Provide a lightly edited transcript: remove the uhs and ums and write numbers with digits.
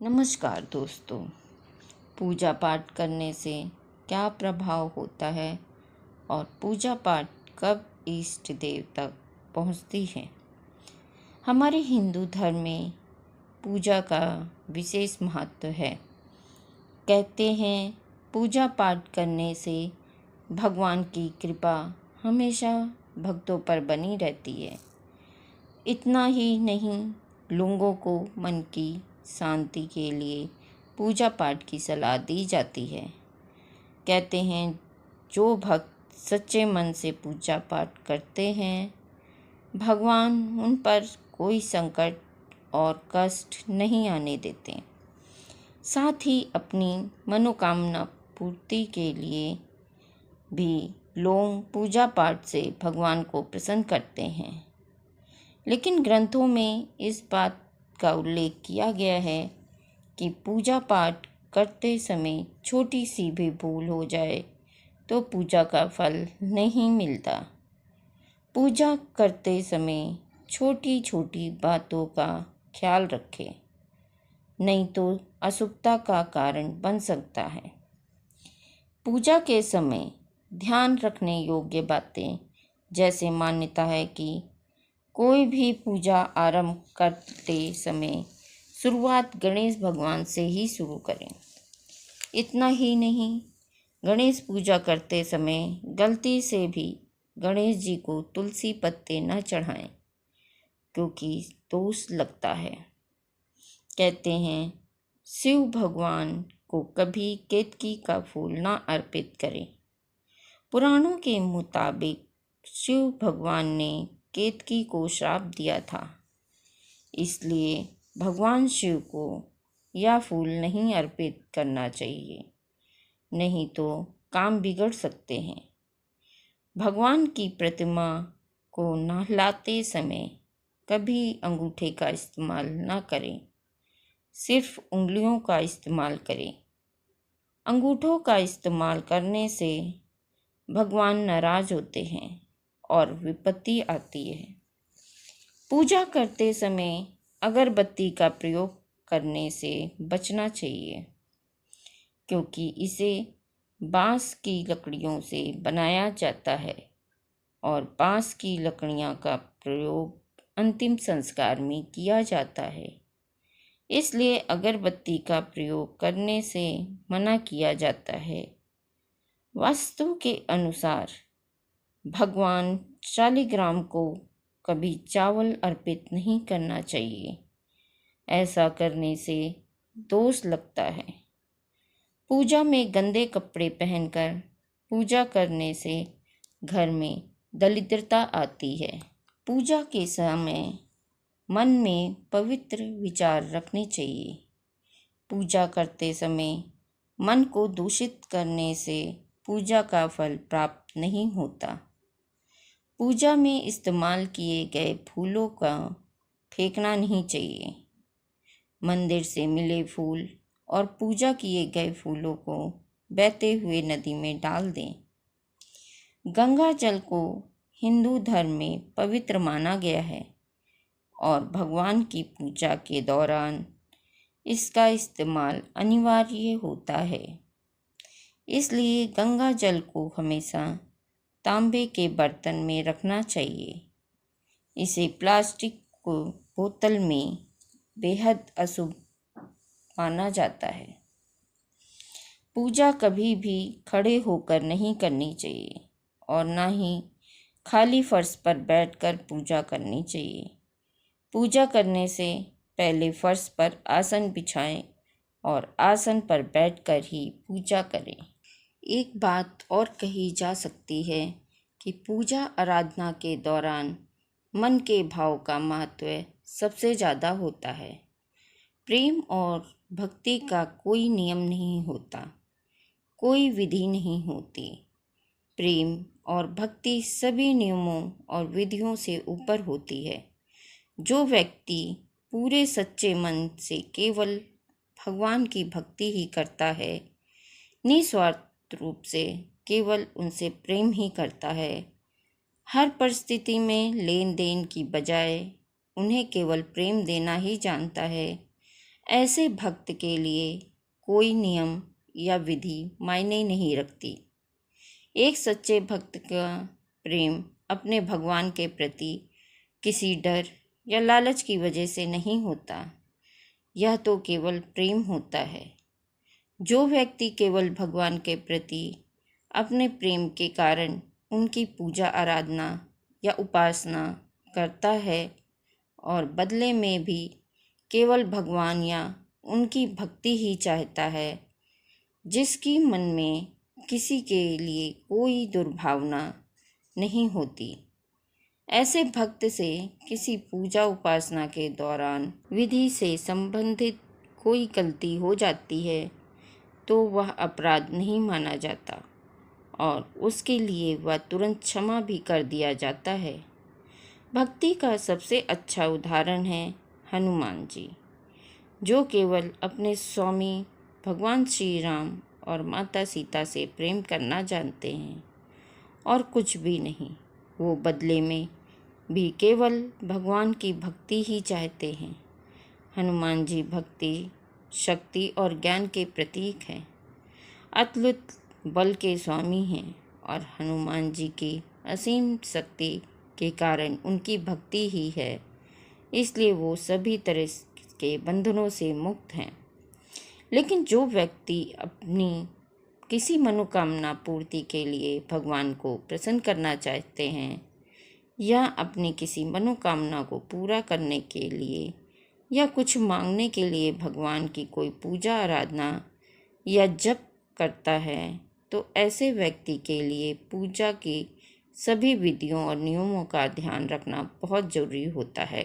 नमस्कार दोस्तों। पूजा पाठ करने से क्या प्रभाव होता है और पूजा पाठ कब इष्ट देव तक पहुंचती है? हमारे हिंदू धर्म में पूजा का विशेष महत्व है। कहते हैं पूजा पाठ करने से भगवान की कृपा हमेशा भक्तों पर बनी रहती है। इतना ही नहीं, लोगों को मन की शांति के लिए पूजा पाठ की सलाह दी जाती है। कहते हैं जो भक्त सच्चे मन से पूजा पाठ करते हैं, भगवान उन पर कोई संकट और कष्ट नहीं आने देते। साथ ही अपनी मनोकामना पूर्ति के लिए भी लोग पूजा पाठ से भगवान को प्रसन्न करते हैं। लेकिन ग्रंथों में इस बात का उल्लेख किया गया है कि पूजा पाठ करते समय छोटी सी भी भूल हो जाए तो पूजा का फल नहीं मिलता। पूजा करते समय छोटी छोटी बातों का ख्याल रखें, नहीं तो अशुभता का कारण बन सकता है। पूजा के समय ध्यान रखने योग्य बातें जैसे मान्यता है कि कोई भी पूजा आरंभ करते समय शुरुआत गणेश भगवान से ही शुरू करें। इतना ही नहीं, गणेश पूजा करते समय गलती से भी गणेश जी को तुलसी पत्ते न चढ़ाएं, क्योंकि दोष लगता है। कहते हैं शिव भगवान को कभी केतकी का फूल न अर्पित करें। पुराणों के मुताबिक शिव भगवान ने केतकी को श्राप दिया था, इसलिए भगवान शिव को यह फूल नहीं अर्पित करना चाहिए, नहीं तो काम बिगड़ सकते हैं। भगवान की प्रतिमा को नहलाते समय कभी अंगूठे का इस्तेमाल न करें, सिर्फ उंगलियों का इस्तेमाल करें। अंगूठों का इस्तेमाल करने से भगवान नाराज होते हैं और विपत्ति आती है। पूजा करते समय अगरबत्ती का प्रयोग करने से बचना चाहिए, क्योंकि इसे बांस की लकड़ियों से बनाया जाता है और बांस की लकड़ियां का प्रयोग अंतिम संस्कार में किया जाता है। इसलिए अगरबत्ती का प्रयोग करने से मना किया जाता है। वास्तु के अनुसार भगवान शालिग्राम को कभी चावल अर्पित नहीं करना चाहिए। ऐसा करने से दोष लगता है। पूजा में गंदे कपड़े पहनकर पूजा करने से घर में दरिद्रता आती है। पूजा के समय मन में पवित्र विचार रखने चाहिए। पूजा करते समय मन को दूषित करने से पूजा का फल प्राप्त नहीं होता। पूजा में इस्तेमाल किए गए फूलों का फेंकना नहीं चाहिए। मंदिर से मिले फूल और पूजा किए गए फूलों को बहते हुए नदी में डाल दें। गंगा जल को हिंदू धर्म में पवित्र माना गया है और भगवान की पूजा के दौरान इसका इस्तेमाल अनिवार्य होता है। इसलिए गंगा जल को हमेशा तांबे के बर्तन में रखना चाहिए। इसे प्लास्टिक को बोतल में बेहद अशुभ माना जाता है। पूजा कभी भी खड़े होकर नहीं करनी चाहिए और ना ही खाली फर्श पर बैठकर पूजा करनी चाहिए। पूजा करने से पहले फर्श पर आसन बिछाएं और आसन पर बैठकर ही पूजा करें। एक बात और कही जा सकती है कि पूजा आराधना के दौरान मन के भाव का महत्व सबसे ज़्यादा होता है। प्रेम और भक्ति का कोई नियम नहीं होता, कोई विधि नहीं होती। प्रेम और भक्ति सभी नियमों और विधियों से ऊपर होती है। जो व्यक्ति पूरे सच्चे मन से केवल भगवान की भक्ति ही करता है, निस्वार्थ रूप से केवल उनसे प्रेम ही करता है, हर परिस्थिति में लेन देन की बजाय उन्हें केवल प्रेम देना ही जानता है, ऐसे भक्त के लिए कोई नियम या विधि मायने नहीं रखती। एक सच्चे भक्त का प्रेम अपने भगवान के प्रति किसी डर या लालच की वजह से नहीं होता, यह तो केवल प्रेम होता है। जो व्यक्ति केवल भगवान के प्रति अपने प्रेम के कारण उनकी पूजा आराधना या उपासना करता है और बदले में भी केवल भगवान या उनकी भक्ति ही चाहता है, जिसकी मन में किसी के लिए कोई दुर्भावना नहीं होती, ऐसे भक्त से किसी पूजा उपासना के दौरान विधि से संबंधित कोई गलती हो जाती है तो वह अपराध नहीं माना जाता और उसके लिए वह तुरंत क्षमा भी कर दिया जाता है। भक्ति का सबसे अच्छा उदाहरण है हनुमान जी, जो केवल अपने स्वामी भगवान श्री राम और माता सीता से प्रेम करना जानते हैं और कुछ भी नहीं। वो बदले में भी केवल भगवान की भक्ति ही चाहते हैं। हनुमान जी भक्ति, शक्ति और ज्ञान के प्रतीक हैं, अतुलित बल के स्वामी हैं और हनुमान जी की असीम शक्ति के कारण उनकी भक्ति ही है, इसलिए वो सभी तरह के बंधनों से मुक्त हैं। लेकिन जो व्यक्ति अपनी किसी मनोकामना पूर्ति के लिए भगवान को प्रसन्न करना चाहते हैं या अपनी किसी मनोकामना को पूरा करने के लिए या कुछ मांगने के लिए भगवान की कोई पूजा आराधना या जप करता है, तो ऐसे व्यक्ति के लिए पूजा की सभी विधियों और नियमों का ध्यान रखना बहुत ज़रूरी होता है।